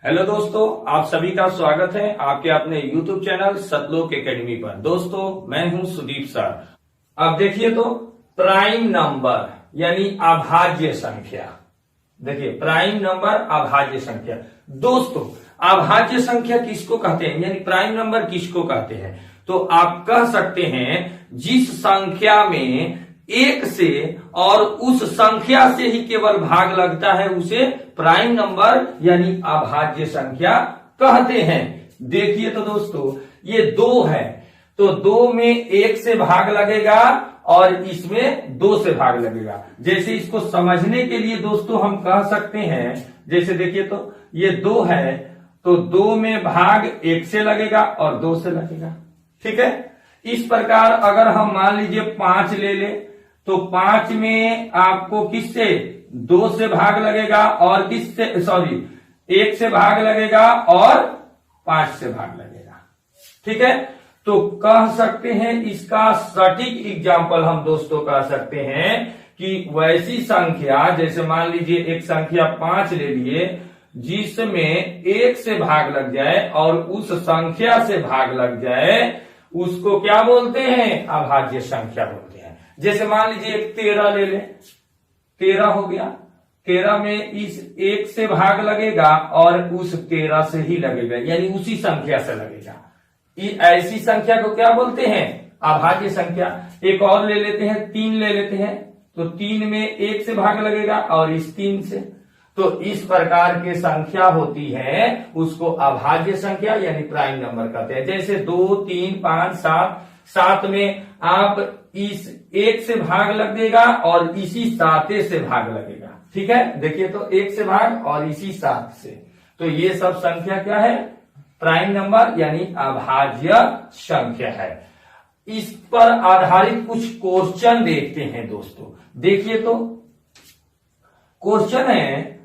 Hello दोस्तों, आप सभी का स्वागत है आपके अपने YouTube चैनल सतलोक एकेडमी पर। दोस्तों, मैं हूं सुदीप सर। अब देखिए तो प्राइम नंबर यानी अभाज्य संख्या। देखिए, प्राइम नंबर अभाज्य संख्या। दोस्तों, अभाज्य संख्या किसको कहते हैं यानी प्राइम नंबर किसको कहते हैं? तो आप कह सकते हैं जिस संख्या में एक से और उस संख्या से ही केवल भाग लगता है उसे प्राइम नंबर यानी अभाज्य संख्या कहते हैं। देखिए तो दोस्तों, ये 2 है तो 2 में 1 से भाग लगेगा और इसमें 2 से भाग लगेगा। जैसे इसको समझने के लिए दोस्तों हम कह सकते हैं, जैसे देखिए तो ये 2 है तो 2 में भाग 1 से लगेगा और 2 से लगेगा। ठीक है, इस प्रकार अगर हम मान लीजिए 5 ले ले तो 5 में आपको किससे 2 से भाग लगेगा और किससे 1 से भाग लगेगा और 5 से भाग लगेगा। ठीक है, तो कह सकते हैं इसका सटीक एग्जाम्पल हम दोस्तों कह सकते हैं कि वैसी संख्या, जैसे मान लीजिए एक संख्या 5 ले लिए जिसमें 1 से भाग लग जाए और उस संख्या से भाग लग जाए, उसको क्या बोलते हैं? अभाज्य संख्या बोलते हैं। जैसे मान लीजिए एक 13 ले ले, 13 हो गया, 13 में इस 1 से भाग लगेगा और उस 13 से ही लगेगा यानी उसी संख्या से लगेगा। ऐसी संख्या को क्या बोलते हैं? अभाज्य संख्या। एक और ले लेते हैं, 3 ले लेते हैं तो 3 में 1 से भाग लगेगा और इस 3 से। तो इस प्रकार की संख्या होती है उसको अभाज्य संख्या यानी प्राइम नंबर कहते हैं। जैसे 2, 3, 5, 7 में आप इस 1 से भाग लगेगा और इसी 7 से भाग लगेगा। ठीक है, देखिए तो 1 से भाग और इसी 7 से, तो ये सब संख्या क्या है? प्राइम नंबर यानी अभाज्य संख्या है। इस पर आधारित कुछ क्वेश्चन देखते हैं दोस्तों। देखिए तो क्वेश्चन है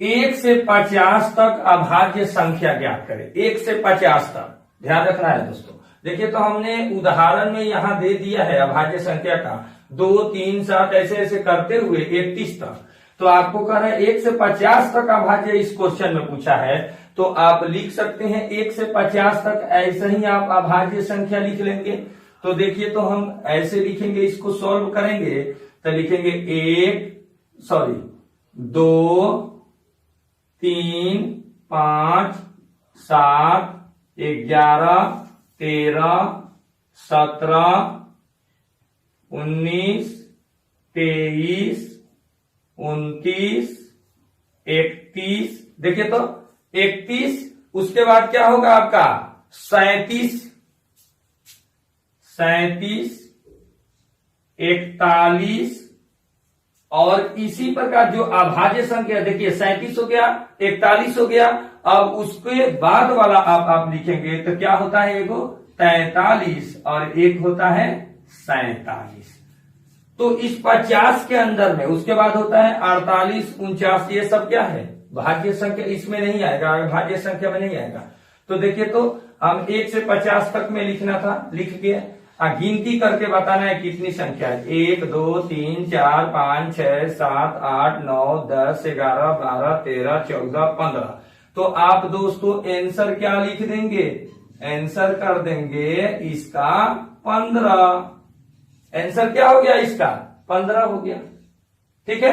1 से 50 तक अभाज्य संख्या ज्ञात करें। 1 से 50 तक ध्यान रखना है दोस्तों। देखिए तो हमने उदाहरण में यहां दे दिया है अभाज्य संख्या का 2, 3, 7 ऐसे ऐसे करते हुए 31 तक। तो आपको कह रहे हैं 1 से 50 तक अभाज्य इस क्वेश्चन में पूछा है, तो आप लिख सकते हैं 1 से 50 तक ऐसे ही आप अभाज्य संख्या लिख लेंगे। तो देखिए तो हम ऐसे लिखेंगे, इसको सॉल्व करेंगे तो लिखेंगे 2, 3, 5, 7, 11, 13, 17, 19, 23, 29, 31। देखिए तो 31, उसके बाद क्या होगा आपका 37, 41 और इसी प्रकार जो अभाज्य संख्या, देखिए 37 हो गया, 41 हो गया। अब उसके बाद वाला आप लिखेंगे तो क्या होता है? एगो 43 और एक होता है 47। तो इस 50 के अंदर में उसके बाद होता है 48, 49। ये सब क्या है? भाज्य संख्या। इसमें नहीं आएगा, भाज्य संख्या में नहीं आएगा। तो देखिए तो हम 1 से 50 तक में लिखना था, लिख के गिनती करके बताना है कितनी संख्या है। 1, 2, 3, 4, 5, 6, 7, 8, 9, 10, 11, 12, 13, 14, 15। तो आप दोस्तों आंसर क्या लिख देंगे? आंसर कर देंगे इसका 15। आंसर क्या हो गया? इसका 15 हो गया। ठीक है,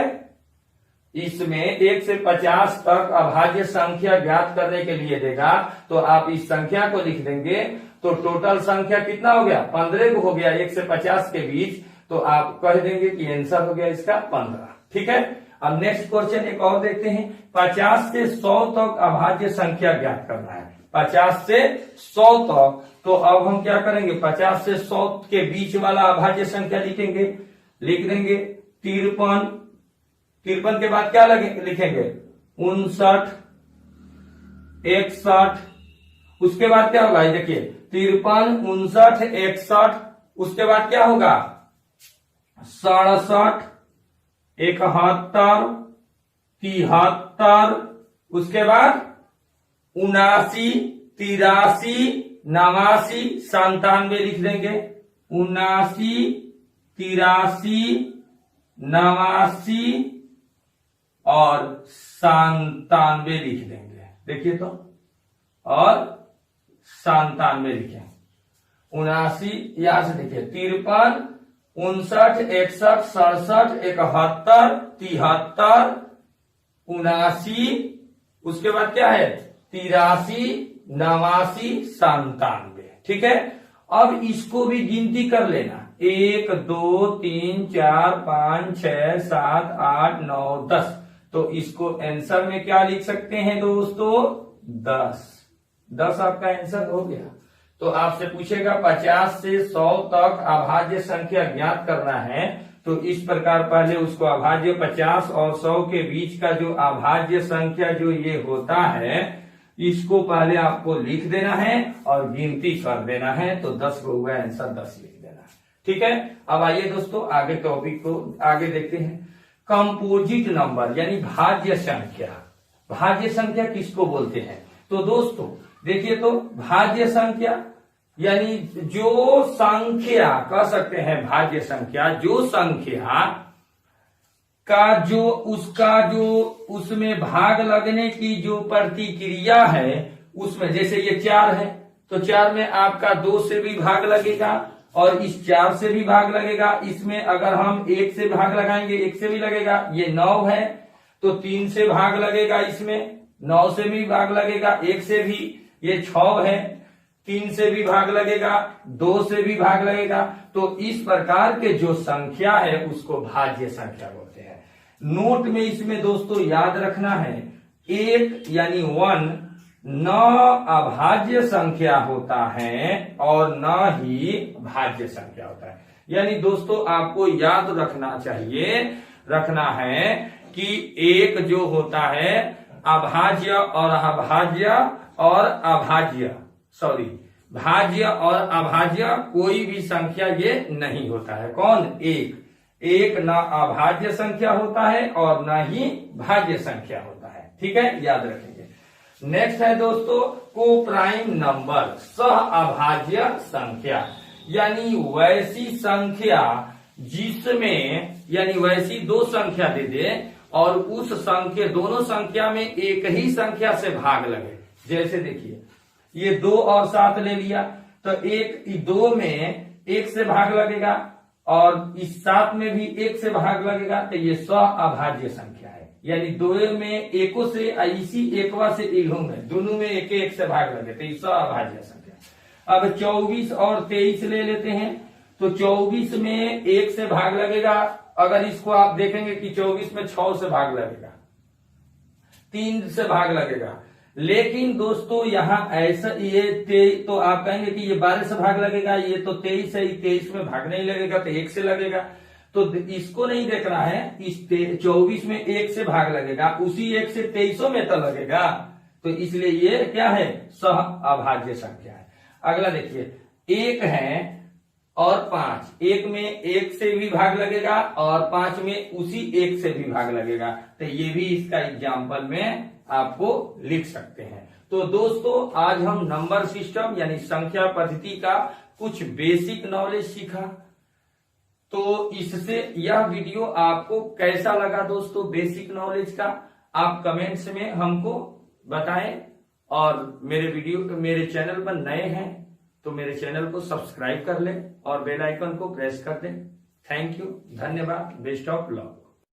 इसमें 1 से 50 तक अभाज्य संख्या ज्ञात करने के लिए देगा, तो आप इस संख्या को लिख देंगे तो टोटल संख्या कितना हो गया? 15 हो गया 1 से 50 के बीच। तो आप कह देंगे कि आंसर हो गया इसका 15। ठीक है, अब नेक्स्ट क्वेश्चन एक और देखते हैं। 50 से 100 तक अभाज्य संख्या ज्ञात करना है। 50 से 100 तक, तो अब हम क्या करेंगे? 50 से 100 के बीच वाला अभाज्य संख्या लिखेंगे, लिख देंगे 53। 53 के बाद क्या लिखेंगे? 59, 61। उसके बाद क्या होगा? देखिए 53, 59, 61। उसके बाद क्या होगा? 67, 71, 73। उसके बाद 79, 83, 89, 97 लिख देंगे। 79, 83, 89 और 97 लिख देंगे। देखिए तो, और 97 लिखे, 79, यहां से देखिए 53, 59, 61, 67, 71, 73, 79, उसके बाद क्या है 83, 89, 97। ठीक है, अब इसको भी गिनती कर लेना, 1 2 3 4 5 6 7 8 9 10। तो इसको आंसर में क्या लिख सकते हैं दोस्तों 10 आपका आंसर हो गया। तो आपसे पूछेगा 50 से 100 तक अभाज्य संख्या ज्ञात करना है, तो इस प्रकार पहले उसको अभाज्य 50 और 100 के बीच का जो अभाज्य संख्या जो ये होता है, इसको पहले आपको लिख देना है और गिनती कर देना है। तो 10 को हुआ आंसर 10 लिख देना है। ठीक है, अब आइए दोस्तों आगे टॉपिक को आगे देखते हैं। कंपोजिट नंबर यानी भाज्य संख्या। भाज्य संख्या किसको बोलते हैं? तो दोस्तों देखिए तो, भाज्य संख्या यानी जो संख्या कह सकते हैं, भाज्य संख्या जो संख्या का जो उसका जो उसमें भाग लगने की जो प्रतिक्रिया है, उसमें जैसे ये 4 है तो 4 में आपका 2 से भी भाग लगेगा और इस 4 से भी भाग लगेगा। इसमें अगर हम 1 से भाग लगाएंगे 1 से भी लगेगा। ये 9 है तो 3 से भाग लगेगा, इसमें 9 से भी भाग लगेगा 1 से भी। ये 6 है 3 से भी भाग लगेगा, 2 से भी भाग लगेगा। तो इस प्रकार के जो संख्या है उसको भाज्य संख्या बोलते हैं। नोट में इसमें दोस्तों याद रखना है, 1 यानी 1 न अभाज्य संख्या होता है और न ही भाज्य संख्या होता है। यानी दोस्तों आपको याद रखना चाहिए, रखना है कि 1 जो होता है अभाज्य और अभाज्य और अभाज्य, सॉरी भाज्य और अभाज्य कोई भी संख्या ये नहीं होता है। कौन? 1 न अभाज्य संख्या होता है और न ही भाज्य संख्या होता है। ठीक है, याद रखेंगे। नेक्स्ट है दोस्तों कोप्राइम नंबर, सह अभाज्य संख्या, यानी वैसी संख्या जिसमें, यानी वैसी 2 संख्या दे दे और उस संख्या दोनों संख्या में एक ही संख्या से भाग लगे। जैसे देखिए ये 2 और 7 ले लिया तो 2 में 1 से भाग लगेगा और इस 7 में भी 1 से भाग लगेगा। तो ये सह अभाज्य संख्या है, यानी 2 में 1 से इसी 1 से इन्हों में दोनों में 1 से भाग लगे तो ये सह अभाज्य संख्या। अब 24 और 23 ले लेते हैं तो 24 में 1 से भाग लगेगा। अगर इसको आप देखेंगे कि 24 में 6 से भाग लगेगा, 3 से भाग लगेगा। लेकिन दोस्तों यहाँ ऐसा ये तो आप कहेंगे कि ये 12 से भाग लगेगा, ये तो 23 है, 23 में भाग नहीं लगेगा तो 1 से लगेगा। तो इसको नहीं देखना है, इस 24 में 1 से भाग लगेगा, उसी 1 से 23 में तो लगेगा। तो इसलिए ये क्या है? सह अभाज्य संख्या है। अगला देखिए 1 है और 5, 1 में 1 से भी भाग लगेगा और 5 में उसी 1 से भी भाग लगेगा। तो ये भी इसका एग्जाम्पल में आपको लिख सकते हैं। तो दोस्तों आज हम नंबर सिस्टम यानी संख्या पद्धति का कुछ बेसिक नॉलेज सीखा। तो इससे यह वीडियो आपको कैसा लगा दोस्तों बेसिक नॉलेज का, आप कमेंट्स में हमको बताएं। और मेरे चैनल पर नए हैं तो मेरे चैनल को सब्सक्राइब कर लें और बेल आइकन को प्रेस कर दें। थैंक यू, धन्यवाद, बेस्ट ऑफ लक।